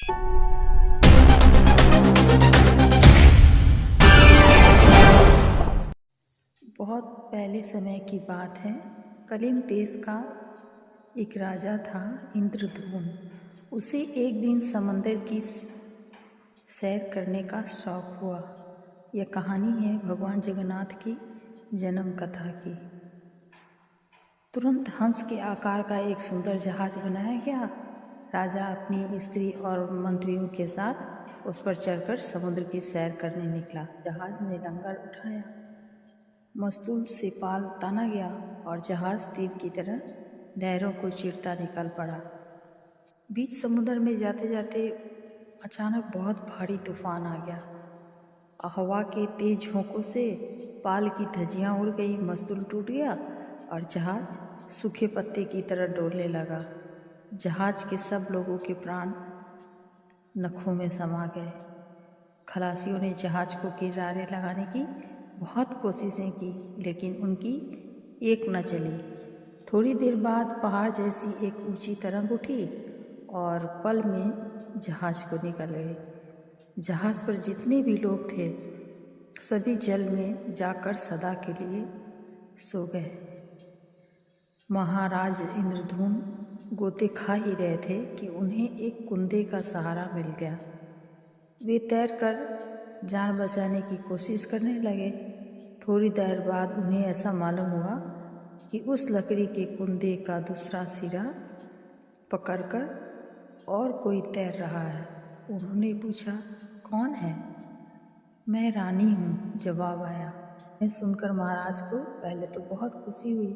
बहुत पहले समय की बात है। कलिंग देश का एक राजा था, इंद्रद्युम्न। उसे एक दिन समंदर की सैर करने का शौक हुआ। यह कहानी है भगवान जगन्नाथ की जन्म कथा की। तुरंत हंस के आकार का एक सुंदर जहाज बनाया गया। राजा अपनी स्त्री और मंत्रियों के साथ उस पर चढ़कर समुद्र की सैर करने निकला। जहाज ने लंगर उठाया, मस्तूल से पाल ताना गया और जहाज तीर की तरह लहरों को चीरता निकल पड़ा। बीच समुद्र में जाते जाते अचानक बहुत भारी तूफान आ गया। हवा के तेज झोंकों से पाल की धज्जियां उड़ गई, मस्तूल टूट गया और जहाज सूखे पत्ते की तरह डोलने लगा। जहाज के सब लोगों के प्राण नखों में समा गए। खलासियों ने जहाज को किनारे लगाने की बहुत कोशिशें की, लेकिन उनकी एक न चली। थोड़ी देर बाद पहाड़ जैसी एक ऊंची तरंग उठी और पल में जहाज को निकल गए। जहाज पर जितने भी लोग थे सभी जल में जाकर सदा के लिए सो गए। महाराज इंद्रद्युम्न गोते खा ही रहे थे कि उन्हें एक कुंदे का सहारा मिल गया। वे तैरकर जान बचाने की कोशिश करने लगे। थोड़ी देर बाद उन्हें ऐसा मालूम हुआ कि उस लकड़ी के कुंदे का दूसरा सिरा पकड़कर और कोई तैर रहा है। उन्होंने पूछा, कौन है? मैं रानी हूँ, जवाब आया। यह सुनकर महाराज को पहले तो बहुत खुशी हुई,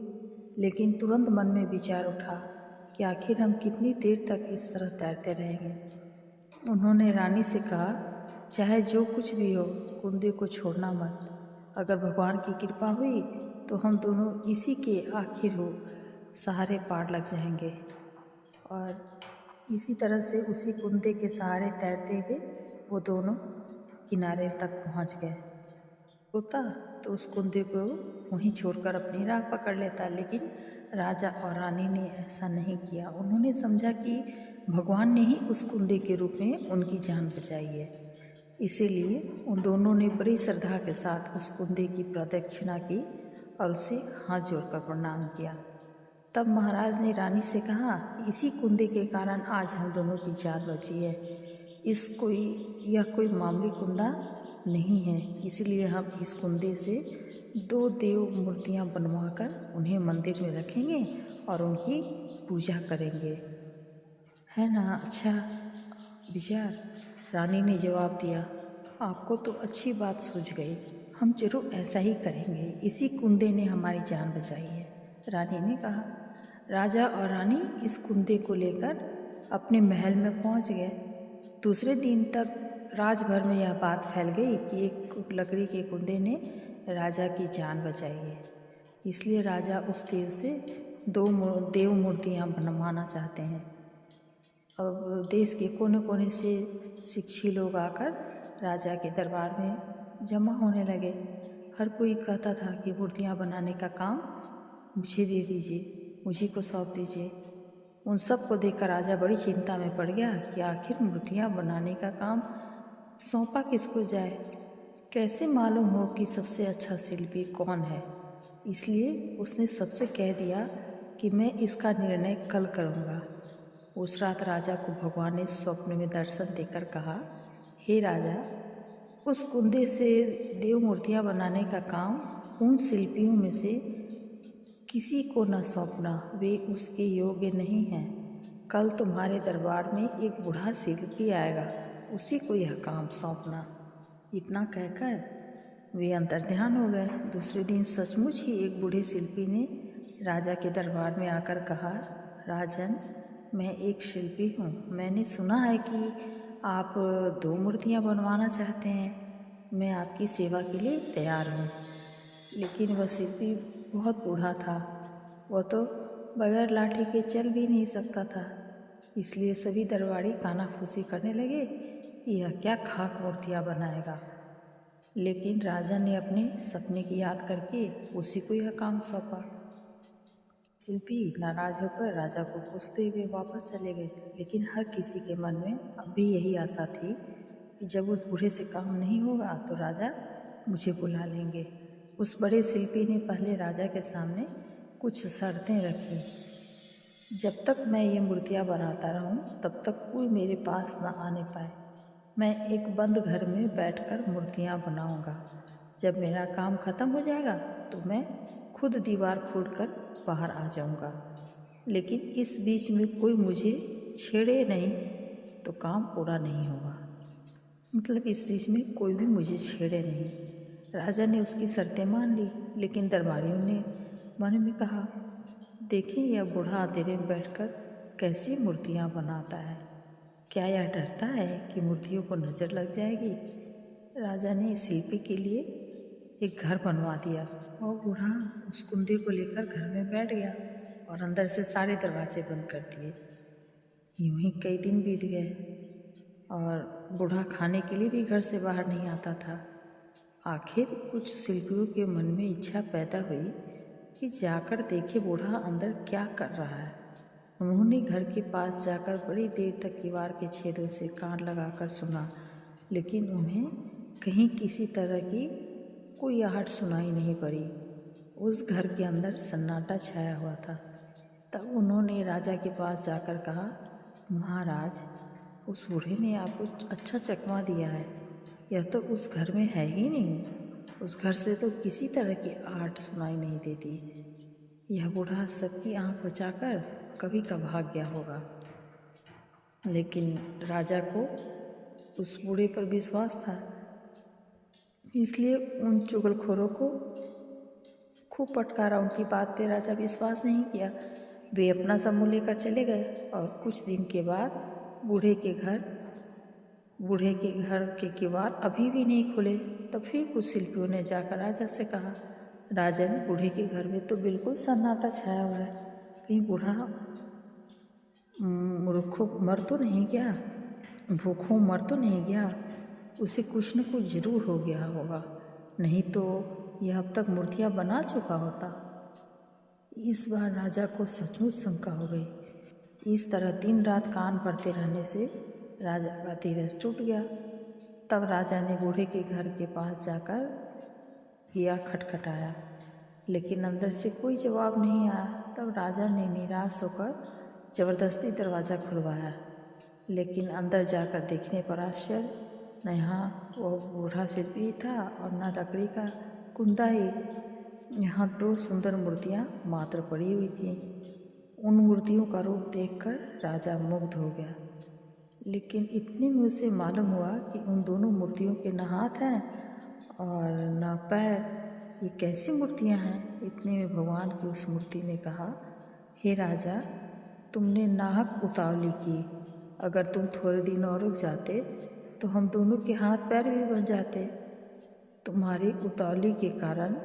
लेकिन तुरंत मन में विचार उठा कि आखिर हम कितनी देर तक इस तरह तैरते रहेंगे। उन्होंने रानी से कहा, चाहे जो कुछ भी हो, कुंदे को छोड़ना मत। अगर भगवान की कृपा हुई तो हम दोनों इसी के आखिर हो सहारे पार लग जाएंगे। और इसी तरह से उसी कुंदे के सहारे तैरते हुए वो दोनों किनारे तक पहुंच गए। होता तो उस कुंदे को वहीं छोड़कर अपनी राह पकड़ लेता, लेकिन राजा और रानी ने ऐसा नहीं किया। उन्होंने समझा कि भगवान ने ही उस कुंदे के रूप में उनकी जान बचाई है। इसीलिए उन दोनों ने बड़ी श्रद्धा के साथ उस कुंदे की प्रदक्षिणा की और उसे हाथ जोड़कर प्रणाम किया। तब महाराज ने रानी से कहा, इसी कुंदे के कारण आज हम दोनों की जान बची है। यह कोई मामूली कुंदा नहीं है, इसलिए हम इस कुंदे से 2 देव मूर्तियां बनवाकर उन्हें मंदिर में रखेंगे और उनकी पूजा करेंगे। है ना अच्छा विचार? रानी ने जवाब दिया, आपको तो अच्छी बात सूझ गई। हम जरूर ऐसा ही करेंगे। इसी कुंदे ने हमारी जान बचाई है, रानी ने कहा। राजा और रानी इस कुंदे को लेकर अपने महल में पहुंच गए। दूसरे दिन तक राजभर में यह बात फैल गई कि एक लकड़ी के कुंदे ने राजा की जान बचाई है। इसलिए राजा उस देव से 2 देव मूर्तियां बनवाना चाहते हैं। अब देश के कोने कोने से शिक्षी लोग आकर राजा के दरबार में जमा होने लगे। हर कोई कहता था कि मूर्तियां बनाने का काम मुझे दे दीजिए, मुझी को सौंप दीजिए। उन सब को देखकर राजा बड़ी चिंता में पड़ गया कि आखिर मूर्तियां बनाने का काम सौंपा किसको जाए, कैसे मालूम हो कि सबसे अच्छा शिल्पी कौन है। इसलिए उसने सबसे कह दिया कि मैं इसका निर्णय कल करूँगा। उस रात राजा को भगवान ने स्वप्न में दर्शन देकर कहा, हे राजा, उस कुंदे से देव मूर्तियाँ बनाने का काम उन शिल्पियों में से किसी को न सौंपना, वे उसके योग्य नहीं हैं। कल तुम्हारे दरबार में एक बूढ़ा शिल्पी आएगा, उसी को यह काम सौंपना। इतना कहकर वे अंतर्ध्यान हो गए। दूसरे दिन सचमुच ही एक बूढ़े शिल्पी ने राजा के दरबार में आकर कहा, राजन, मैं एक शिल्पी हूँ। मैंने सुना है कि आप 2 मूर्तियाँ बनवाना चाहते हैं। मैं आपकी सेवा के लिए तैयार हूँ। लेकिन वह शिल्पी बहुत बूढ़ा था। वह तो बगैर लाठी के चल भी नहीं सकता था। इसलिए सभी दरबारी कानाफूसी करने लगे, यह क्या खाक मूर्तियाँ बनाएगा। लेकिन राजा ने अपने सपने की याद करके उसी को यह काम सौंपा। शिल्पी नाराज होकर राजा को कोसते हुए वापस चले गए, लेकिन हर किसी के मन में अब भी यही आशा थी कि जब उस बूढ़े से काम नहीं होगा तो राजा मुझे बुला लेंगे। उस बड़े शिल्पी ने पहले राजा के सामने कुछ शर्तें रखी। जब तक मैं ये मूर्तियाँ बनाता रहूं, तब तक कोई मेरे पास न आने पाए। मैं एक बंद घर में बैठकर मूर्तियाँ बनाऊंगा। जब मेरा काम खत्म हो जाएगा तो मैं खुद दीवार खोदकर बाहर आ जाऊंगा, लेकिन इस बीच में कोई मुझे छेड़े नहीं तो काम पूरा नहीं होगा। मतलब इस बीच में कोई भी मुझे छेड़े नहीं। राजा ने उसकी शर्तें मान ली, लेकिन दरबारियों ने मन में कहा, देखें यह बूढ़ा अंधेरे में बैठकर कैसी मूर्तियाँ बनाता है। क्या यह डरता है कि मूर्तियों को नज़र लग जाएगी। राजा ने शिल्पी के लिए एक घर बनवा दिया और बूढ़ा उस कुंदे को लेकर घर में बैठ गया और अंदर से सारे दरवाजे बंद कर दिए। यूं ही कई दिन बीत गए और बूढ़ा खाने के लिए भी घर से बाहर नहीं आता था। आखिर कुछ शिल्पियों के मन में इच्छा पैदा हुई कि जाकर देखे बूढ़ा अंदर क्या कर रहा है। उन्होंने घर के पास जाकर बड़ी देर तक दीवार के छेदों से कान लगाकर सुना, लेकिन उन्हें कहीं किसी तरह की कोई आहट सुनाई नहीं पड़ी। उस घर के अंदर सन्नाटा छाया हुआ था। तब उन्होंने राजा के पास जाकर कहा, महाराज, उस बूढ़े ने आपको अच्छा चकमा दिया है। यह तो उस घर में है ही नहीं। उस घर से तो किसी तरह की आहट सुनाई नहीं देती। यह बूढ़ा सबकी आँख बचाकर कभी का भाग गया होगा। लेकिन राजा को उस बूढ़े पर विश्वास था, इसलिए उन चुगलखोरों को खूब फटकारा। उनकी बात पे राजा विश्वास नहीं किया। वे अपना सब मुँह लेकर चले गए और कुछ दिन के बाद बूढ़े के घर के किवाड़ अभी भी नहीं खुले। तब फिर कुछ शिल्पियों ने जाकर राजा से कहा, राजन, बूढ़े के घर में तो बिल्कुल सन्नाटा छाया हुआ है। कहीं बूढ़ा मर तो नहीं गया, भूखों मर तो नहीं गया। उसे कुछ न कुछ जरूर हो गया होगा, नहीं तो यह अब तक मूर्तियाँ बना चुका होता। इस बार राजा को सचमुच शंका हो गई। इस तरह दिन रात कान भरते रहने से राजा का धीरज टूट गया। तब राजा ने बूढ़े के घर के पास जाकर किया, खटखटाया, लेकिन अंदर से कोई जवाब नहीं आया। तब राजा ने निराश होकर ज़बरदस्ती दरवाज़ा खुलवाया, लेकिन अंदर जाकर देखने पर आश्चर्य, न यहाँ वो बूढ़ा शिल्पी था और न लकड़ी का कुंदा ही। यहाँ दो सुंदर मूर्तियाँ मात्र पड़ी हुई थीं। उन मूर्तियों का रूप देखकर राजा मुग्ध हो गया, लेकिन इतने में उसे मालूम हुआ कि उन दोनों मूर्तियों के न हाथ हैं और न पैर। ये कैसी मूर्तियाँ हैं। इतने में भगवान की उस मूर्ति ने कहा, हे राजा, तुमने नाहक उतावली की। अगर तुम थोड़े दिन और रुक जाते तो हम दोनों के हाथ पैर भी बन जाते। तुम्हारी उतावली के कारण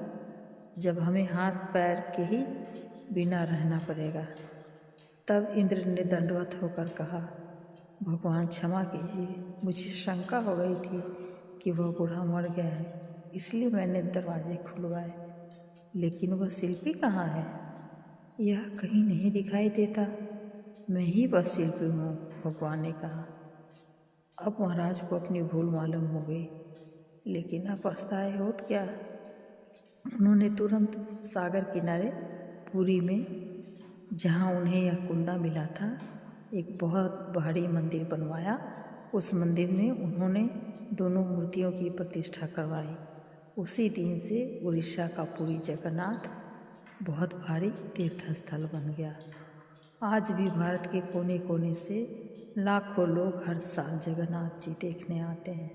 जब हमें हाथ पैर के ही बिना रहना पड़ेगा। तब इंद्र ने दंडवत होकर कहा, भगवान क्षमा कीजिए, मुझे शंका हो गई थी कि वह बूढ़ा मर गया है, इसलिए मैंने दरवाजे खुलवाए। लेकिन वह शिल्पी कहाँ है। यह कहीं नहीं दिखाई देता। मैं ही वह शिल्पी हूँ, भगवान ने कहा। अब महाराज को अपनी भूल मालूम हो गई, लेकिन अब पछताए होत क्या। उन्होंने तुरंत सागर किनारे पुरी में, जहाँ उन्हें यह कुंदा मिला था, एक बहुत भारी मंदिर बनवाया। उस मंदिर में उन्होंने दोनों मूर्तियों की प्रतिष्ठा करवाई। उसी दिन से उड़ीसा का पुरी जगन्नाथ बहुत भारी तीर्थ स्थल बन गया। आज भी भारत के कोने कोने से लाखों लोग हर साल जगन्नाथ जी देखने आते हैं।